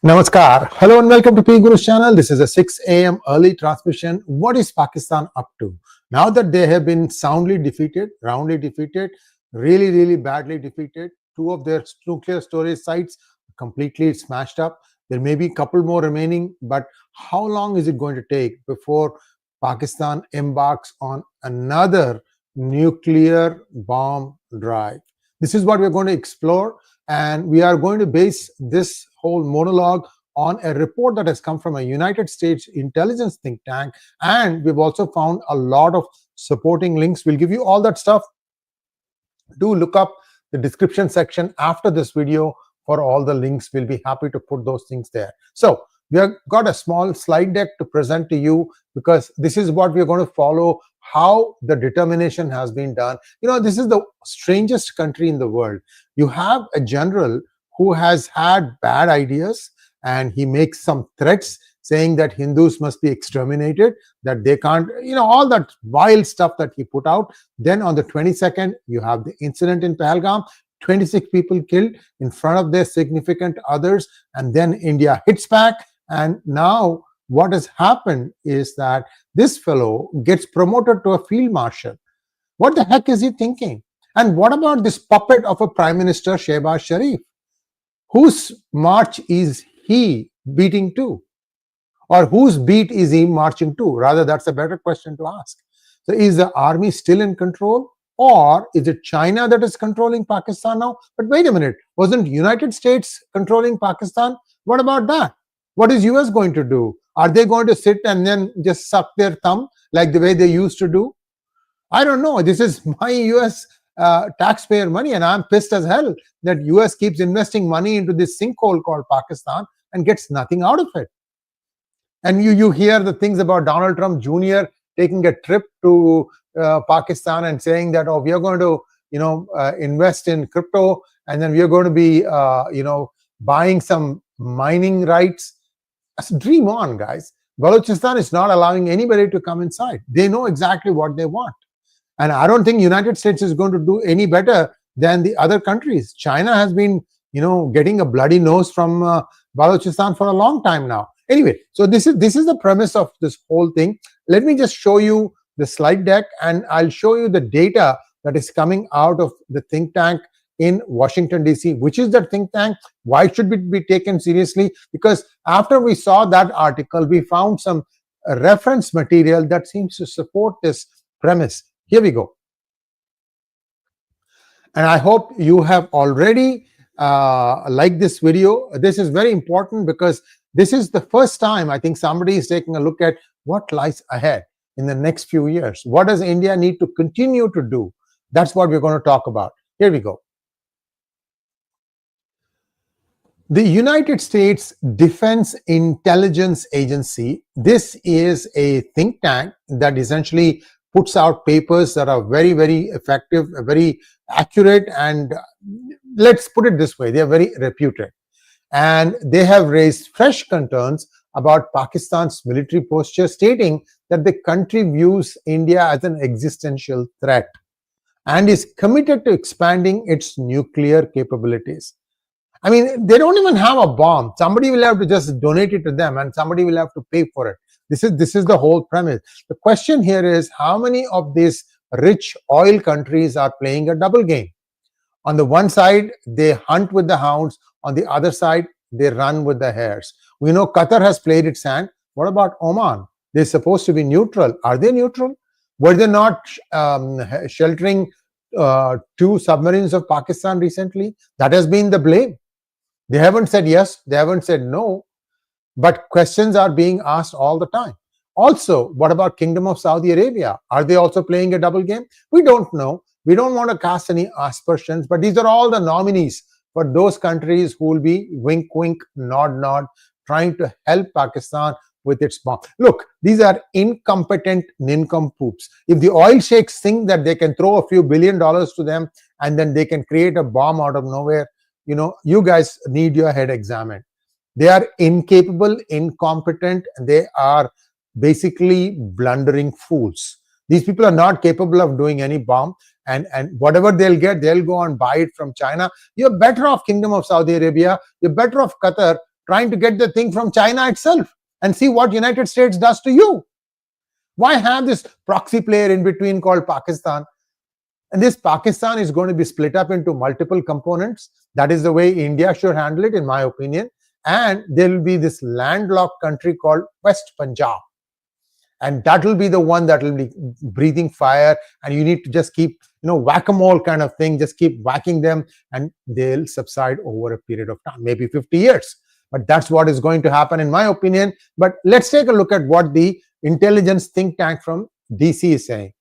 Namaskar. Hello and welcome to PGurus channel. This is a 6 a.m. early transmission. What is Pakistan up to? Now that they have been soundly defeated, roundly defeated, really badly defeated, two of their nuclear storage sites completely smashed up. There may be a couple more remaining, but how long is it going to take before Pakistan embarks on another nuclear bomb drive? This is what we're going to explore, and we are going to base this whole monologue on a report that has come from a United States intelligence think tank, and we've also found a lot of supporting links. We'll give you all that stuff. Do look up the description section after this video for all the links. We'll be happy to put those things there. So we have got a small slide deck to present to you, because this is what we're going to follow, how the determination has been done. This is the strangest country in the world. You have a general who has had bad ideas, and he makes some threats saying that Hindus must be exterminated, that they can't, all that wild stuff that he put out. Then on the 22nd, you have the incident in Pahalgam, 26 people killed in front of their significant others, and then India hits back. And now what has happened is that this fellow gets promoted to a field marshal. What the heck is he thinking? And what about this puppet of a Prime Minister, Shehbaz Sharif? Whose march is he beating to? Or whose beat is he marching to? Rather, that's a better question to ask. So is the army still in control? Or is it China that is controlling Pakistan now? But wait a minute, wasn't United States controlling Pakistan? What about that? What is US going to do? Are they going to sit and then just suck their thumb like the way they used to do? I don't know. This is my US taxpayer money, and I'm pissed as hell that US keeps investing money into this sinkhole called Pakistan and gets nothing out of it. And you hear the things about Donald Trump Jr. taking a trip to Pakistan and saying that, oh, we are going to invest in crypto, and then we are going to be buying some mining rights. Dream on, guys. Balochistan is not allowing anybody to come inside. They know exactly what they want. And I don't think United States is going to do any better than the other countries. China has been, getting a bloody nose from Balochistan for a long time now. Anyway, so this is the premise of this whole thing. Let me just show you the slide deck, and I'll show you the data that is coming out of the think tank in Washington, D.C. Which is that think tank? Why should it be taken seriously? Because after we saw that article, we found some reference material that seems to support this premise. Here we go. And I hope you have already liked this video. This is very important because this is the first time I think somebody is taking a look at what lies ahead in the next few years. What does India need to continue to do? That's what we're going to talk about. Here we go. The United States Defense Intelligence Agency, this is a think tank that essentially puts out papers that are very effective, very accurate, and let's put it this way, they are very reputed. And they have raised fresh concerns about Pakistan's military posture, stating that the country views India as an existential threat and is committed to expanding its nuclear capabilities. I mean, they don't even have a bomb. Somebody will have to just donate it to them, and somebody will have to pay for it. This is the whole premise. The question here is, how many of these rich oil countries are playing a double game? On the one side, they hunt with the hounds. On the other side, they run with the hares. We know Qatar has played its hand. What about Oman? They're supposed to be neutral. Are they neutral? Were they not sheltering 2 submarines of Pakistan recently? That has been the blame. They haven't said yes, they haven't said no, but questions are being asked all the time. Also, what about Kingdom of Saudi Arabia? Are they also playing a double game? We don't know. We don't want to cast any aspersions, but these are all the nominees for those countries who will be wink, wink, nod, nod, trying to help Pakistan with its bomb. Look, these are incompetent nincompoops. If the oil sheikhs think that they can throw a few $1 billion to them and then they can create a bomb out of nowhere, you guys need your head examined. They are incapable, incompetent, and they are basically blundering fools. These people are not capable of doing any bomb, and whatever they'll get, they'll go and buy it from China. You're better off Kingdom of Saudi Arabia. You're better off Qatar trying to get the thing from China itself and see what United States does to you. Why have this proxy player in between called Pakistan? And this Pakistan is going to be split up into multiple components. That is the way India should handle it, in my opinion. And there will be this landlocked country called West Punjab. And that will be the one that will be breathing fire. And you need to just keep, whack-a-mole kind of thing, just keep whacking them and they'll subside over a period of time, maybe 50 years. But that's what is going to happen, in my opinion. But let's take a look at what the intelligence think tank from DC is saying.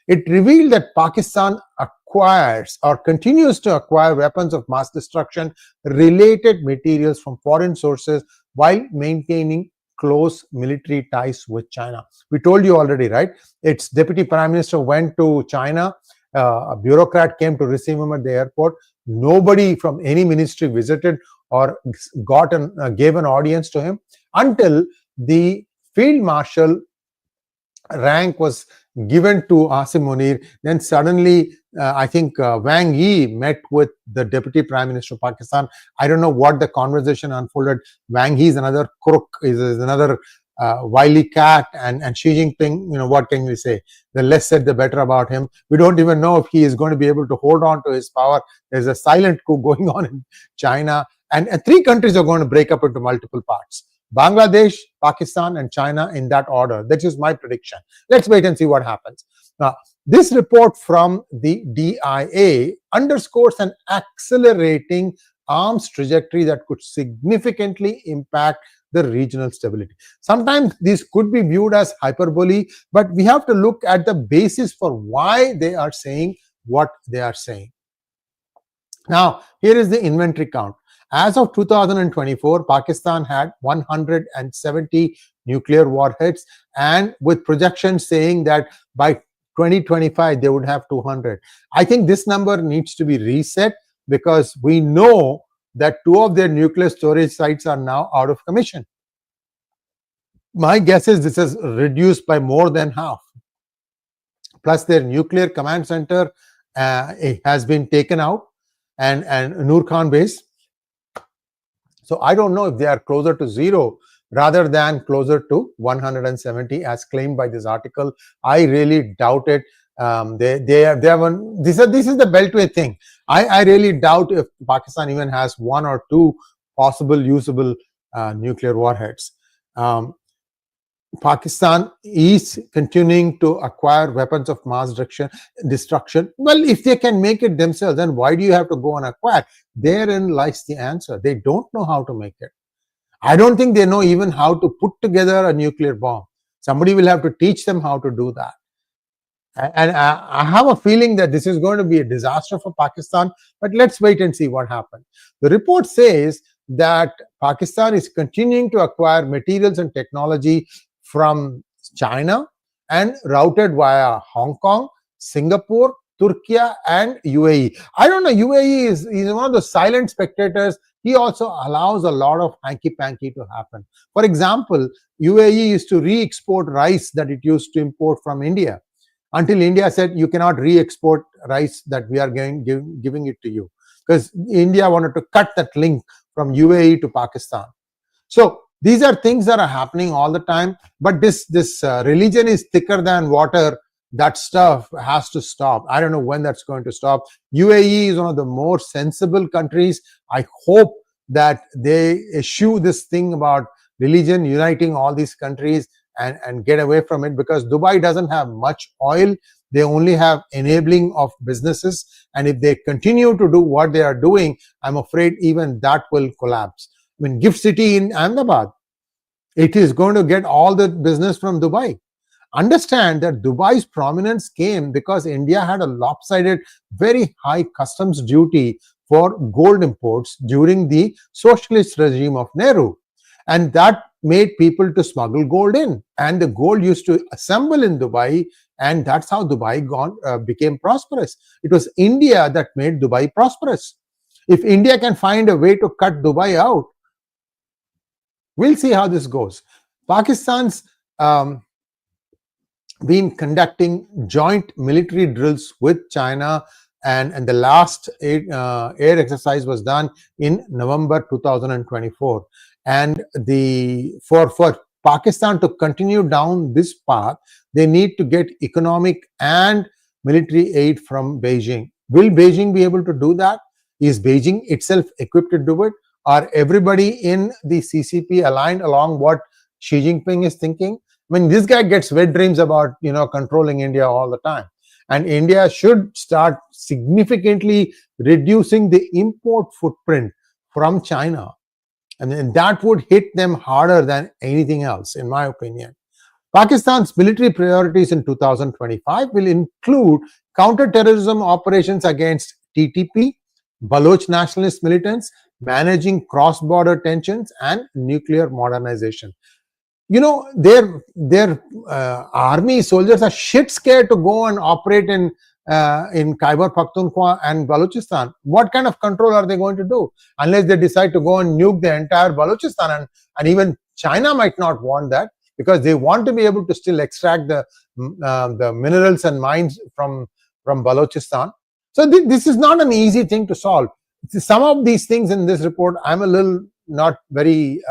It revealed that Pakistan acquires or continues to acquire weapons of mass destruction related materials from foreign sources while maintaining close military ties with China. We told you already, right? Its deputy prime minister went to China. A bureaucrat came to receive him at the airport. Nobody from any ministry visited or gave an audience to him until the field marshal rank was given to 𝗤𝗎𝗄𝗎 Munir. Then suddenly, I think Wang Yi met with the deputy prime minister of Pakistan. I don't know what the conversation unfolded. Wang Yi is another crook, is another wily cat, and Xi Jinping, what can we say? The less said, the better about him. We don't even know if he is going to be able to hold on to his power. There's a silent coup going on in China, and 3 countries are going to break up into multiple parts. Bangladesh, Pakistan, and China, in that order. That is my prediction. Let's wait and see what happens. Now, this report from the DIA underscores an accelerating arms trajectory that could significantly impact the regional stability. Sometimes these could be viewed as hyperbole, but we have to look at the basis for why they are saying what they are saying. Now, here is the inventory count. As of 2024, Pakistan had 170 nuclear warheads, and with projections saying that by 2025 they would have 200. I think this number needs to be reset because we know that 2 of their nuclear storage sites are now out of commission. My guess is this is reduced by more than half. Plus their nuclear command center has been taken out, and Noor Khan base. So I don't know if they are closer to 0 rather than closer to 170 as claimed by this article. I really doubt it. This is the Beltway thing. I really doubt if Pakistan even has 1 or 2 possible usable nuclear warheads. Pakistan is continuing to acquire weapons of mass destruction. Well, if they can make it themselves, then why do you have to go and acquire? Therein lies the answer. They don't know how to make it. I don't think they know even how to put together a nuclear bomb. Somebody will have to teach them how to do that. And I have a feeling that this is going to be a disaster for Pakistan, but let's wait and see what happens. The report says that Pakistan is continuing to acquire materials and technology from China and routed via Hong Kong, Singapore, Turkey, and UAE. I don't know, UAE is one of the silent spectators. He also allows a lot of hanky-panky to happen. For example, UAE used to re-export rice that it used to import from India, until India said, you cannot re-export rice that we are giving it to you, because India wanted to cut that link from UAE to Pakistan. So these are things that are happening all the time, but this religion is thicker than water. That stuff has to stop. I don't know when that's going to stop. UAE is one of the more sensible countries. I hope that they eschew this thing about religion uniting all these countries and get away from it, because Dubai doesn't have much oil. They only have enabling of businesses, and if they continue to do what they are doing, I'm afraid even that will collapse. I mean, GIFT City in Ahmedabad, it is going to get all the business from Dubai. Understand that Dubai's prominence came because India had a lopsided, very high customs duty for gold imports during the socialist regime of Nehru. And that made people to smuggle gold in. And the gold used to assemble in Dubai, and that's how Dubai became prosperous. It was India that made Dubai prosperous. If India can find a way to cut Dubai out, we'll see how this goes. Pakistan's been conducting joint military drills with China and the last air exercise was done in November 2024. And for Pakistan to continue down this path, they need to get economic and military aid from Beijing. Will Beijing be able to do that? Is Beijing itself equipped to do it? Are everybody in the CCP aligned along what Xi Jinping is thinking? I mean, this guy gets wet dreams about controlling India all the time, and India should start significantly reducing the import footprint from China, and then that would hit them harder than anything else, in my opinion. Pakistan's military priorities in 2025 will include counter-terrorism operations against TTP, Baloch nationalist militants, managing cross-border tensions, and nuclear modernization. Their army soldiers are shit scared to go and operate in Khyber Pakhtunkhwa and Balochistan. What kind of control are they going to do? Unless they decide to go and nuke the entire Balochistan, and even China might not want that, because they want to be able to still extract the minerals and mines from Balochistan. So this is not an easy thing to solve. Some of these things in this report, I'm a little not very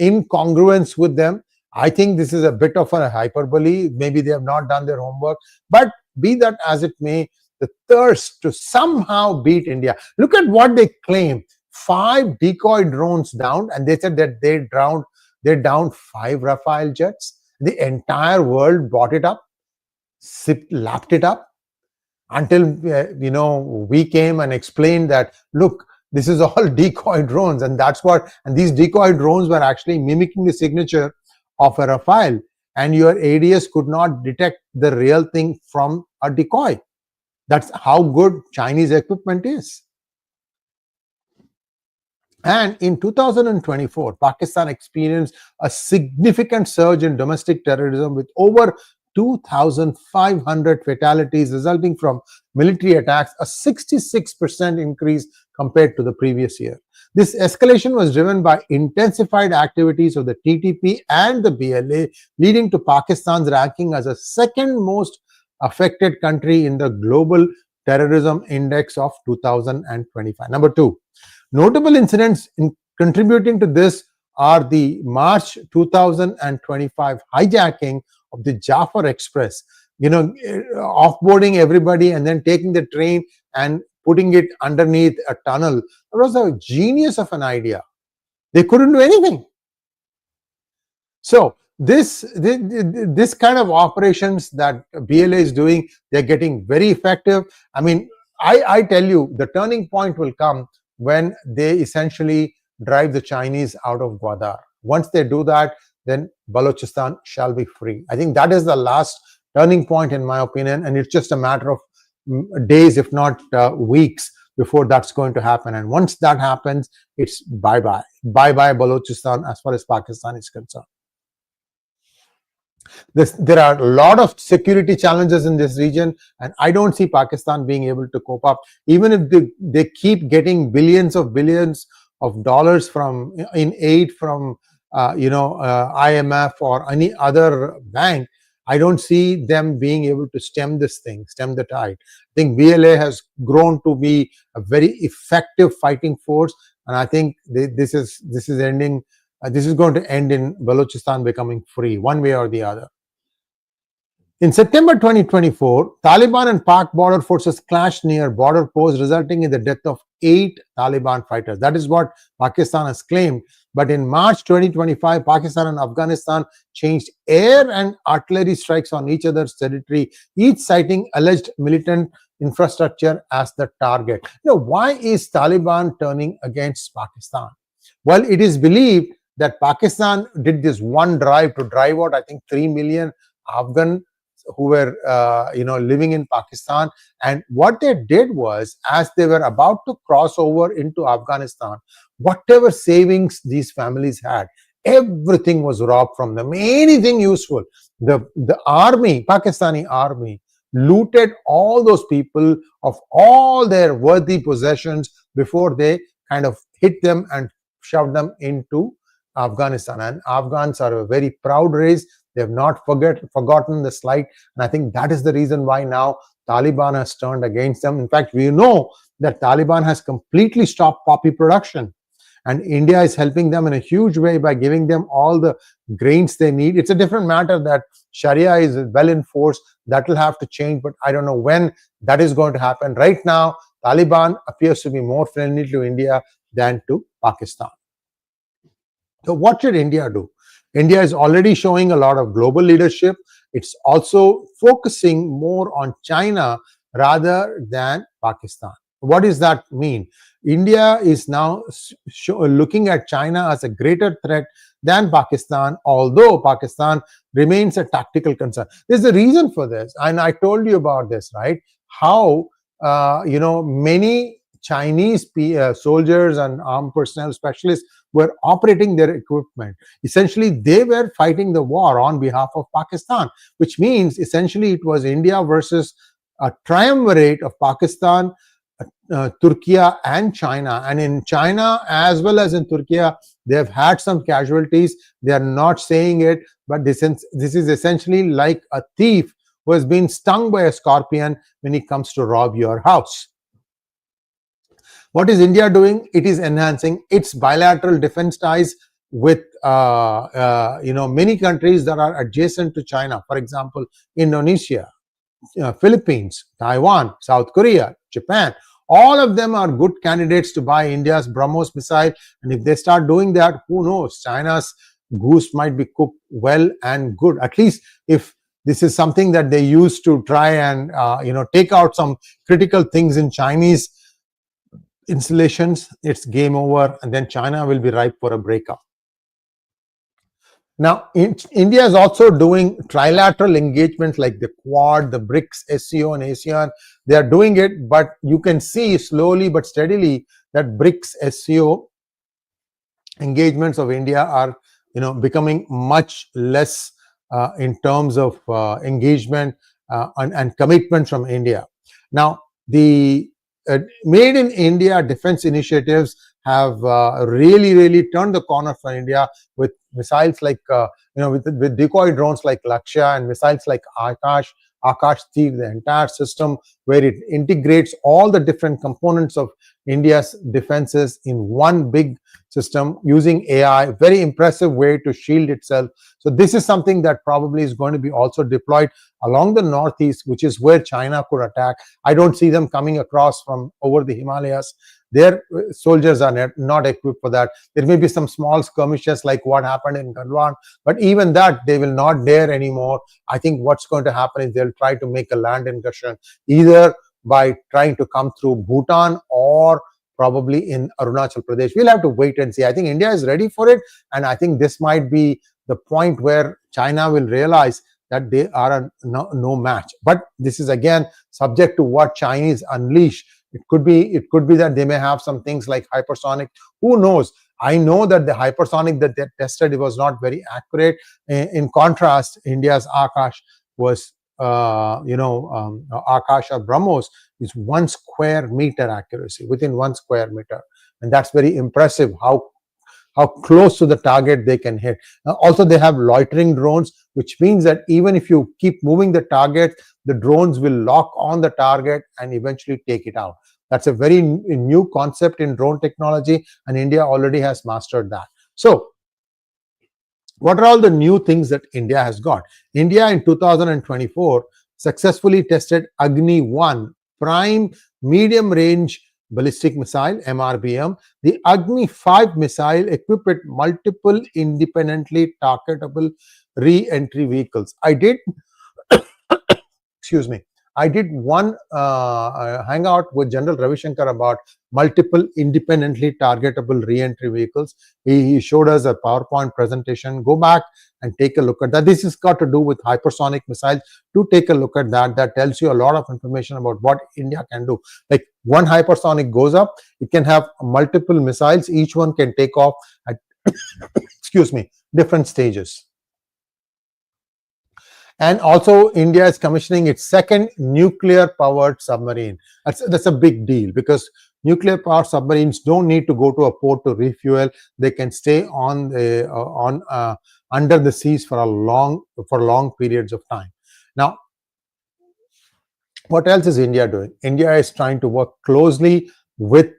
incongruence with them. I think this is a bit of a hyperbole. Maybe they have not done their homework. But be that as it may, the thirst to somehow beat India. Look at what they claim. 5 decoy drones downed, and they said that they downed 5 Rafale jets. The entire world bought it up, lapped it up, until we came and explained that, look, this is all decoy drones, and these decoy drones were actually mimicking the signature of a Rafale, and your ADS could not detect the real thing from a decoy. That's how good Chinese equipment is. And in 2024, Pakistan experienced a significant surge in domestic terrorism with over 2,500 fatalities resulting from military attacks, a 66% increase compared to the previous year. This escalation was driven by intensified activities of the TTP and the BLA, leading to Pakistan's ranking as the second most affected country in the Global Terrorism Index of 2025. Number 2, notable incidents contributing to this are the March 2025 hijacking of the Jafar Express, offboarding everybody and then taking the train and putting it underneath a tunnel. It was a genius of an idea. They couldn't do anything. So this kind of operations that BLA is doing, they're getting very effective. I mean, I tell you, the turning point will come when they essentially drive the Chinese out of Gwadar. Once they do that, then Balochistan shall be free. I think that is the last turning point, in my opinion, and it's just a matter of days, if not weeks, before that's going to happen. And once that happens, it's bye-bye. Bye-bye Balochistan as far as Pakistan is concerned. There are a lot of security challenges in this region, and I don't see Pakistan being able to cope up. Even if they keep getting billions of dollars in aid from IMF or any other bank, I don't see them being able to stem the tide. I think BLA has grown to be a very effective fighting force, and I think this is ending. This is going to end in Balochistan becoming free, one way or the other. In September 2024, Taliban and Pak border forces clashed near border posts, resulting in the death of 8 Taliban fighters. That is what Pakistan has claimed. But in March 2025, Pakistan and Afghanistan changed air and artillery strikes on each other's territory, each citing alleged militant infrastructure as the target. Why is Taliban turning against Pakistan? Well, it is believed that Pakistan did this one drive to drive out, I think, 3 million Afghan who were living in Pakistan. And what they did was, as they were about to cross over into Afghanistan, whatever savings these families had, everything was robbed from them. Anything useful. The army, Pakistani army, looted all those people of all their worthy possessions before they kind of hit them and shoved them into Afghanistan. And Afghans are a very proud race. They have not forgotten the slight, and I think that is the reason why now Taliban has turned against them. In fact, we know that Taliban has completely stopped poppy production, and India is helping them in a huge way by giving them all the grains they need. It's a different matter that Sharia is well enforced. That will have to change, but I don't know when that is going to happen. Right now, Taliban appears to be more friendly to India than to Pakistan. So what should India do? India is already showing a lot of global leadership. It's also focusing more on China rather than Pakistan. What does that mean? India is now looking at China as a greater threat than Pakistan, although Pakistan remains a tactical concern. There's a reason for this, and I told you about this, right? How many Chinese soldiers and armed personnel specialists were operating their equipment. Essentially, they were fighting the war on behalf of Pakistan, which means essentially it was India versus a triumvirate of Pakistan, Turkey and China. And in China as well as in Turkey, they have had some casualties. They are not saying it, but this is essentially like a thief who has been stung by a scorpion when he comes to rob your house. What is India doing? It is enhancing its bilateral defense ties with many countries that are adjacent to China. For example, Indonesia, Philippines, Taiwan, South Korea, Japan. All of them are good candidates to buy India's BrahMos missile. And if they start doing that, who knows? China's goose might be cooked well and good. At least if this is something that they use to try and take out some critical things in Chinese installations, it's game over, and then China will be ripe for a breakup. Now, India is also doing trilateral engagements like the Quad, the BRICS, SCO, and ASEAN. They are doing it, but you can see slowly but steadily that BRICS, SCO engagements of India are becoming much less in terms of engagement and commitment from India. Now, the Made in India defense initiatives have really turned the corner for India with missiles like with decoy drones like Lakshya and missiles like 𝗥𝗘𝗙𝗥𝗡𝗙, the entire system where it integrates all the different components of India's defenses in one big system using AI. Very impressive way to shield itself. So this is something that probably is going to be also deployed along the northeast, which is where China could attack. I don't see them coming across from over the Himalayas. Their soldiers are not equipped for that. There may be some small skirmishes like what happened in Gandhwan, but even that they will not dare anymore. I think what's going to happen is they'll try to make a land incursion either by trying to come through Bhutan or probably in Arunachal Pradesh. We'll have to wait and see. I think India is ready for it, and I think this might be the point where China will realize that they are no match. But this is again subject to what Chinese unleash. It could be that they may have some things like hypersonic. Who knows? I know that the hypersonic that they tested, it was not very accurate. In contrast, India's Akash was, Akash or BrahMos is 1 square meter accuracy, within 1 square meter. And that's very impressive how close to the target they can hit. Also, they have loitering drones, which means that even if you keep moving the target, the drones will lock on the target and eventually take it out. That's a very new concept in drone technology, and India already has mastered that. So, what are all the new things that India has got? India in 2024 successfully tested Agni-1 prime medium range ballistic missile, MRBM. The Agni-5 missile equipped with multiple independently targetable re-entry vehicles. I did one hangout with General Ravi Shankar about multiple independently targetable re-entry vehicles. He showed us a PowerPoint presentation. Go back and take a look at that. This has got to do with hypersonic missiles. Do take a look at that. That tells you a lot of information about what India can do. Like one hypersonic goes up, it can have multiple missiles. Each one can take off at different stages. And also, India is commissioning its second nuclear-powered submarine. That's a big deal because nuclear-powered submarines don't need to go to a port to refuel. They can stay on under the seas for long periods of time. Now, What else is India doing? India is trying to work closely with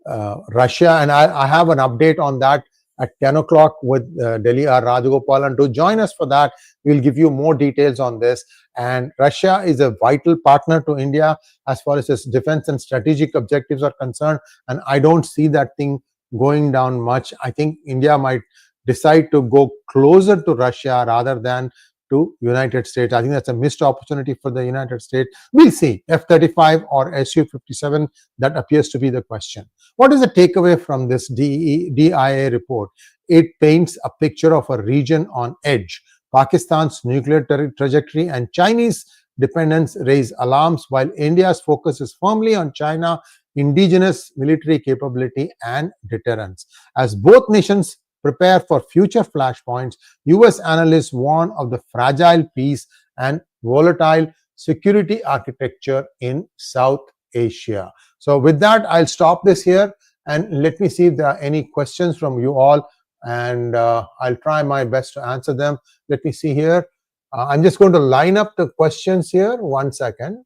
Russia, and I have an update on that at 10 o'clock with Delhi 𝗟𝗡𝗙. And to join us for that, we'll give you more details on this. And Russia is a vital partner to India as far as its defense and strategic objectives are concerned. And I don't see that thing going down much. I think India might decide to go closer to Russia rather than to United States. I think that's a missed opportunity for the United States. We'll see. F-35 or Su-57, that appears to be the question. What is the takeaway from this DIA report? It paints a picture of a region on edge. Pakistan's nuclear trajectory and Chinese dependence raise alarms, while India's focus is firmly on China, indigenous military capability and deterrence. As both nations prepare for future flashpoints, US analysts warn of the fragile peace and volatile security architecture in South Asia. So with that, I'll stop this here and let me see if there are any questions from you all, and I'll try my best to answer them. Let me see here. I'm just going to line up the questions here. 1 second.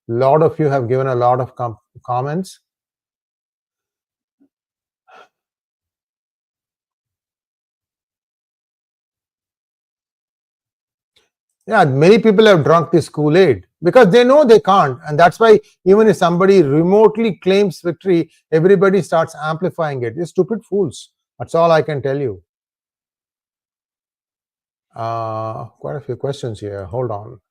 A lot of you have given a lot of comments. Yeah, many people have drunk this Kool-Aid because they know they can't. And that's why even if somebody remotely claims victory, everybody starts amplifying it. They're stupid fools. That's all I can tell you. Quite a few questions here. Hold on.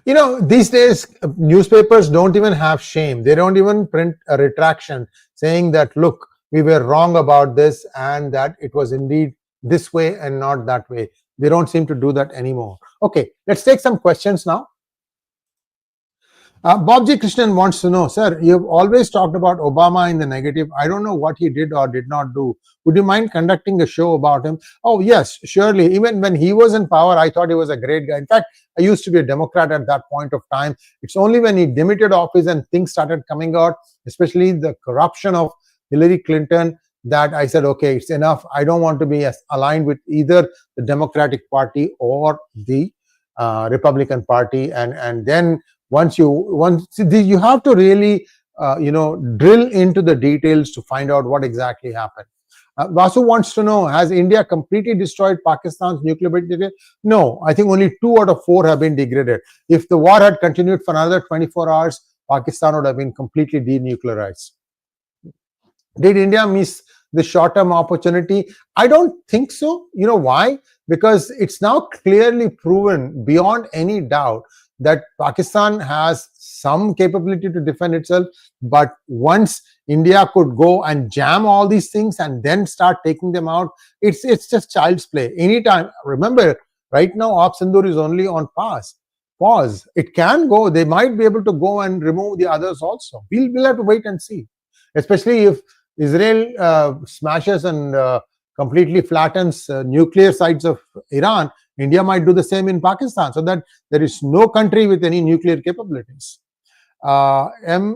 You know, these days, newspapers don't even have shame. They don't even print a retraction saying that, look, we were wrong about this and that it was indeed this way and not that way. They don't seem to do that anymore. Okay, let's take some questions now. Bob J. Krishnan wants to know, sir, you've always talked about Obama in the negative. I don't know what he did or did not do. Would you mind conducting a show about him? Oh, yes, surely. Even when he was in power, I thought he was a great guy. In fact, I used to be a Democrat at that point of time. It's only when he demitted office and things started coming out, especially the corruption of Hillary Clinton, that I said, okay, it's enough. I don't want to be aligned with either the Democratic Party or the Republican Party. And then once you have to really drill into the details to find out what exactly happened. Vasu wants to know, has India completely destroyed Pakistan's nuclear base? No, I think only 2 out of 4 have been degraded. If the war had continued for another 24 hours, Pakistan would have been completely denuclearized. Did India miss the short-term opportunity? I don't think so. You know why? Because it's now clearly proven beyond any doubt that Pakistan has some capability to defend itself, but once India could go and jam all these things and then start taking them out, it's just child's play. Anytime, remember, right now Op Sindoor is only on pause. It can go. They might be able to go and remove the others also. We'll have to wait and see, especially if Israel smashes and completely flattens nuclear sites of Iran. India might do the same in Pakistan, so that there is no country with any nuclear capabilities. MSCLRS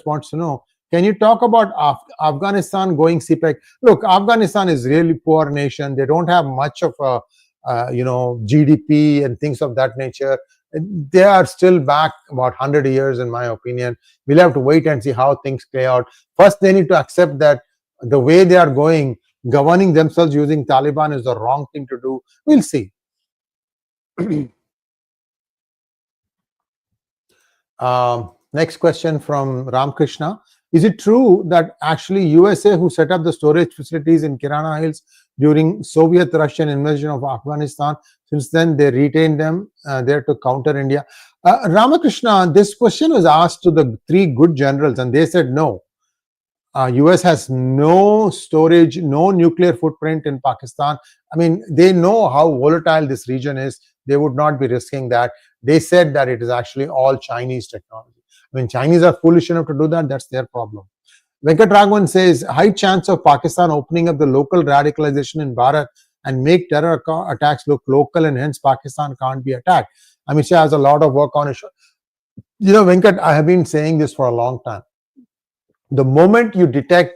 wants to know, can you talk about Afghanistan going CPEC? Look, Afghanistan is really poor nation. They don't have much of a GDP and things of that nature. They are still back about 100 years, in my opinion. We'll have to wait and see how things play out. First, they need to accept that the way they are going, governing themselves using Taliban is the wrong thing to do. We'll see. Next question from Ramkrishna. Is it true that actually USA who set up the storage facilities in Kirana Hills during Soviet-Russian invasion of Afghanistan, since then they retained them there to counter India? Ramakrishna, this question was asked to the 3 good generals and they said no. US has no storage, no nuclear footprint in Pakistan. I mean, they know how volatile this region is. They would not be risking that. They said that it is actually all Chinese technology. When Chinese are foolish enough to do that, that's their problem. Venkatraghavan says, high chance of Pakistan opening up the local radicalization in Bharat and make terror attacks look local, and hence Pakistan can't be attacked. Amit Shah has a lot of work on it. Venkat, I have been saying this for a long time. The moment you detect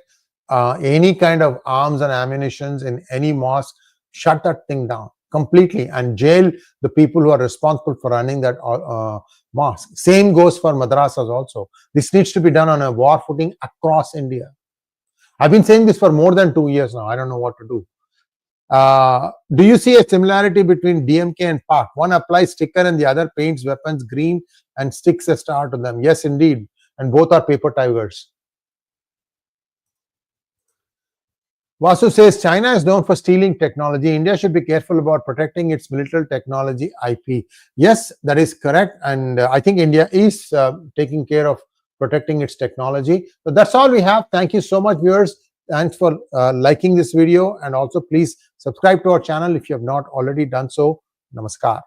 any kind of arms and ammunitions in any mosque, shut that thing down completely and jail the people who are responsible for running that mosque. Same goes for madrasas also. This needs to be done on a war footing across India. I've been saying this for more than 2 years now. I don't know what to do. Do you see a similarity between DMK and Pak? One applies sticker and the other paints weapons green and sticks a star to them. Yes, indeed. And both are paper tigers. Vasu says, China is known for stealing technology. India should be careful about protecting its military technology IP. Yes, that is correct. And I think India is taking care of protecting its technology. So that's all we have. Thank you so much, viewers. Thanks for liking this video. And also, please subscribe to our channel if you have not already done so. Namaskar.